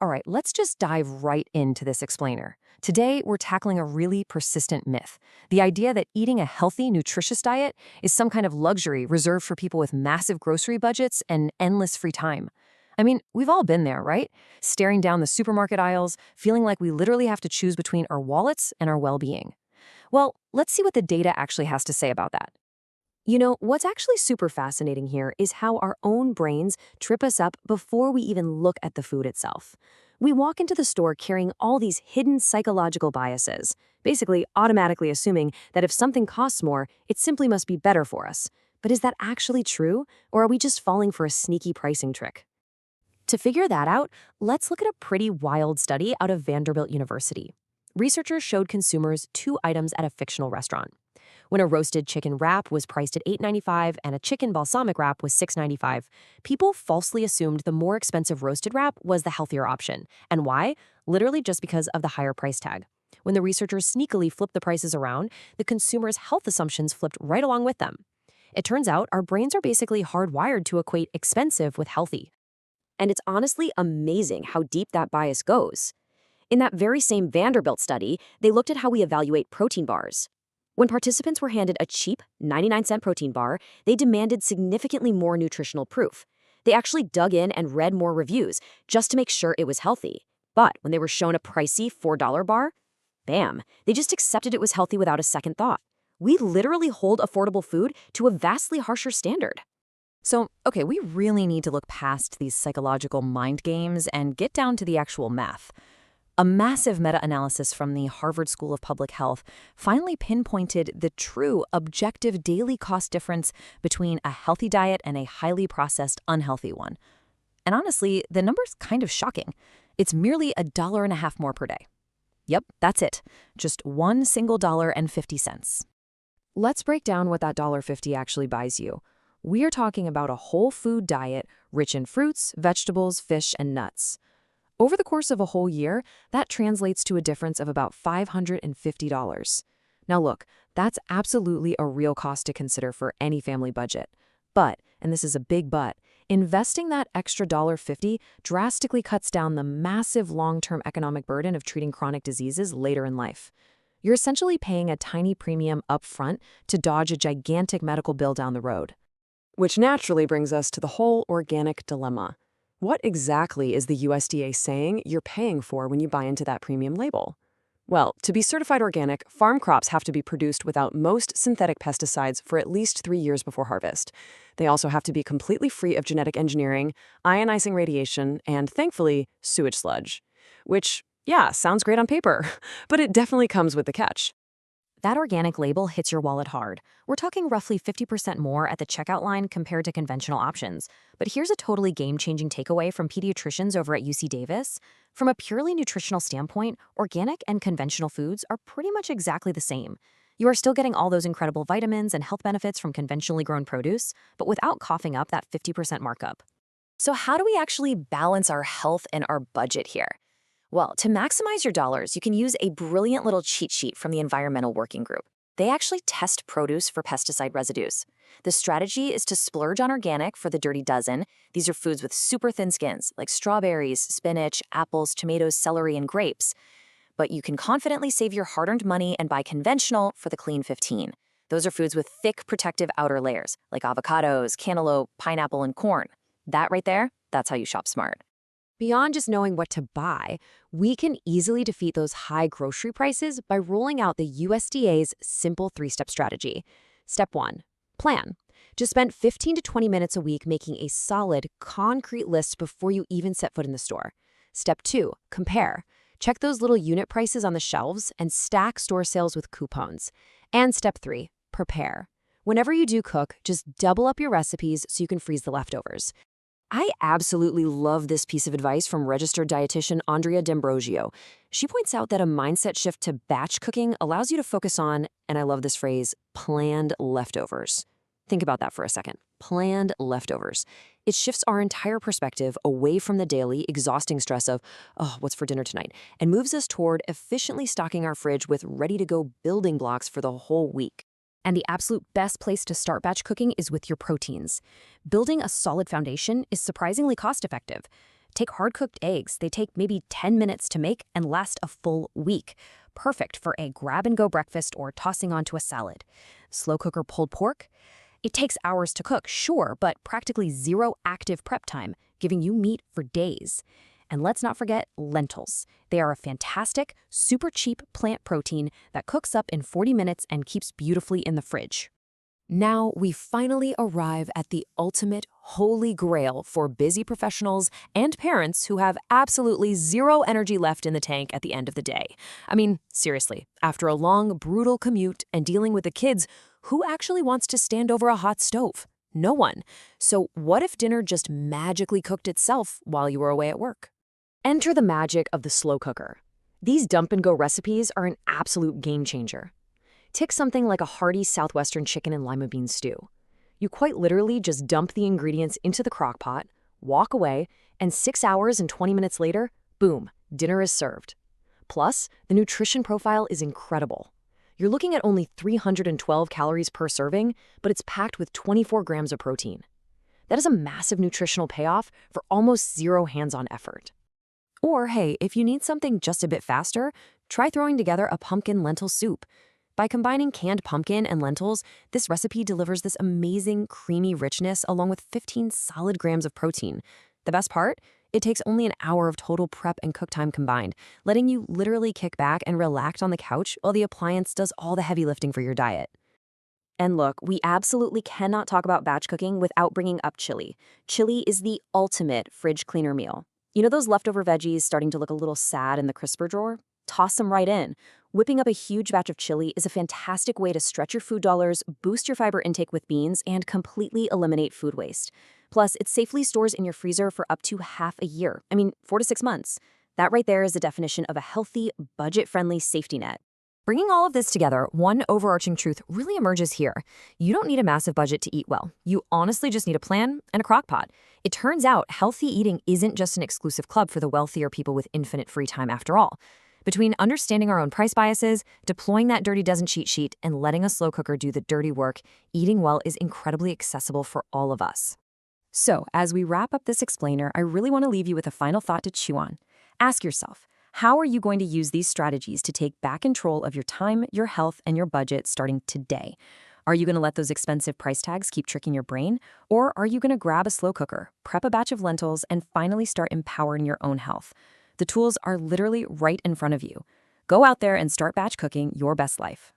All right, let's just dive right into this explainer. Today, we're tackling a really persistent myth, the idea that eating a healthy, nutritious diet is some kind of luxury reserved for people with massive grocery budgets and endless free time. I mean, we've all been there, right? Staring down the supermarket aisles, feeling like we literally have to choose between our wallets and our well-being. Well, let's see what the data actually has to say about that. What's actually super fascinating here is how our own brains trip us up before we even look at the food itself. We walk into the store carrying all these hidden psychological biases, basically automatically assuming that if something costs more, it simply must be better for us. But is that actually true, or are we just falling for a sneaky pricing trick? To figure that out, let's look at a pretty wild study out of Vanderbilt University. Researchers showed consumers two items at a fictional restaurant. When a roasted chicken wrap was priced at $8.95 and a chicken balsamic wrap was $6.95, people falsely assumed the more expensive roasted wrap was the healthier option. And why? Literally just because of the higher price tag. When the researchers sneakily flipped the prices around, the consumers' health assumptions flipped right along with them. It turns out our brains are basically hardwired to equate expensive with healthy. And it's honestly amazing how deep that bias goes. In that very same Vanderbilt study, they looked at how we evaluate protein bars. When participants were handed a cheap 99-cent protein bar, they demanded significantly more nutritional proof. They actually dug in and read more reviews just to make sure it was healthy. But when they were shown a pricey $4 bar, bam, they just accepted it was healthy without a second thought. We literally hold affordable food to a vastly harsher standard. So, okay, we really need to look past these psychological mind games and get down to the actual math. A massive meta-analysis from the Harvard School of Public Health finally pinpointed the true objective daily cost difference between a healthy diet and a highly processed, unhealthy one. And honestly, the number's kind of shocking. It's merely $1.50 more per day. Yep, that's it. Just one single $1.50. Let's break down what that $1.50 actually buys you. We are talking about a whole food diet rich in fruits, vegetables, fish, and nuts. Over the course of a whole year, that translates to a difference of about $550. Now look, that's absolutely a real cost to consider for any family budget. But, and this is a big but, investing that extra $1.50 drastically cuts down the massive long-term economic burden of treating chronic diseases later in life. You're essentially paying a tiny premium up front to dodge a gigantic medical bill down the road. Which naturally brings us to the whole organic dilemma. What exactly is the USDA saying you're paying for when you buy into that premium label? Well, to be certified organic, farm crops have to be produced without most synthetic pesticides for at least 3 years before harvest. They also have to be completely free of genetic engineering, ionizing radiation, and, thankfully, sewage sludge. Which, yeah, sounds great on paper, but it definitely comes with the catch. That organic label hits your wallet hard. We're talking roughly 50% more at the checkout line compared to conventional options. But here's a totally game-changing takeaway from pediatricians over at UC Davis. From a purely nutritional standpoint, organic and conventional foods are pretty much exactly the same. You are still getting all those incredible vitamins and health benefits from conventionally grown produce, but without coughing up that 50% markup. So how do we actually balance our health and our budget here? Well, to maximize your dollars, you can use a brilliant little cheat sheet from the Environmental Working Group. They actually test produce for pesticide residues. The strategy is to splurge on organic for the dirty dozen. These are foods with super thin skins, like strawberries, spinach, apples, tomatoes, celery, and grapes. But you can confidently save your hard-earned money and buy conventional for the clean 15. Those are foods with thick protective outer layers, like avocados, cantaloupe, pineapple, and corn. That right there, that's how you shop smart. Beyond just knowing what to buy, we can easily defeat those high grocery prices by rolling out the USDA's simple 3-step strategy. Step 1. Plan. Just spend 15 to 20 minutes a week making a solid, concrete list before you even set foot in the store. Step 2. Compare. Check those little unit prices on the shelves and stack store sales with coupons. And Step 3. Prepare. Whenever you do cook, just double up your recipes so you can freeze the leftovers. I absolutely love this piece of advice from registered dietitian Andrea D'Ambrosio. She points out that a mindset shift to batch cooking allows you to focus on, and I love this phrase, planned leftovers. Think about that for a second. Planned leftovers. It shifts our entire perspective away from the daily, exhausting stress of, oh, what's for dinner tonight, and moves us toward efficiently stocking our fridge with ready-to-go building blocks for the whole week. And the absolute best place to start batch cooking is with your proteins. Building a solid foundation is surprisingly cost-effective. Take hard-cooked eggs. They take maybe 10 minutes to make and last a full week. Perfect for a grab-and-go breakfast or tossing onto a salad. Slow cooker pulled pork? It takes hours to cook, sure, but practically zero active prep time, giving you meat for days. And let's not forget lentils. They are a fantastic, super cheap plant protein that cooks up in 40 minutes and keeps beautifully in the fridge. Now we finally arrive at the ultimate holy grail for busy professionals and parents who have absolutely zero energy left in the tank at the end of the day. I mean, seriously, after a long, brutal commute and dealing with the kids, who actually wants to stand over a hot stove? No one. So what if dinner just magically cooked itself while you were away at work? Enter the magic of the slow cooker. These dump-and-go recipes are an absolute game changer. Take something like a hearty Southwestern chicken and lima bean stew. You quite literally just dump the ingredients into the crock pot, walk away, and 6 hours and 20 minutes later, boom, dinner is served. Plus, the nutrition profile is incredible. You're looking at only 312 calories per serving, but it's packed with 24 grams of protein. That is a massive nutritional payoff for almost zero hands-on effort. Or hey, if you need something just a bit faster, try throwing together a pumpkin lentil soup. By combining canned pumpkin and lentils, this recipe delivers this amazing creamy richness along with 15 solid grams of protein. The best part? It takes only an hour of total prep and cook time combined, letting you literally kick back and relax on the couch while the appliance does all the heavy lifting for your diet. And look, we absolutely cannot talk about batch cooking without bringing up chili. Chili is the ultimate fridge cleaner meal. You know those leftover veggies starting to look a little sad in the crisper drawer? Toss them right in. Whipping up a huge batch of chili is a fantastic way to stretch your food dollars, boost your fiber intake with beans, and completely eliminate food waste. Plus, it safely stores in your freezer for up to half a year. 4 to 6 months. That right there is the definition of a healthy, budget-friendly safety net. Bringing all of this together, one overarching truth really emerges here. You don't need a massive budget to eat well. You honestly just need a plan and a crock pot. It turns out healthy eating isn't just an exclusive club for the wealthy or people with infinite free time after all. Between understanding our own price biases, deploying that dirty dozen cheat sheet, and letting a slow cooker do the dirty work, eating well is incredibly accessible for all of us. So, as we wrap up this explainer, I really want to leave you with a final thought to chew on. Ask yourself, how are you going to use these strategies to take back control of your time, your health, and your budget starting today? Are you going to let those expensive price tags keep tricking your brain? Or are you going to grab a slow cooker, prep a batch of lentils, and finally start empowering your own health? The tools are literally right in front of you. Go out there and start batch cooking your best life.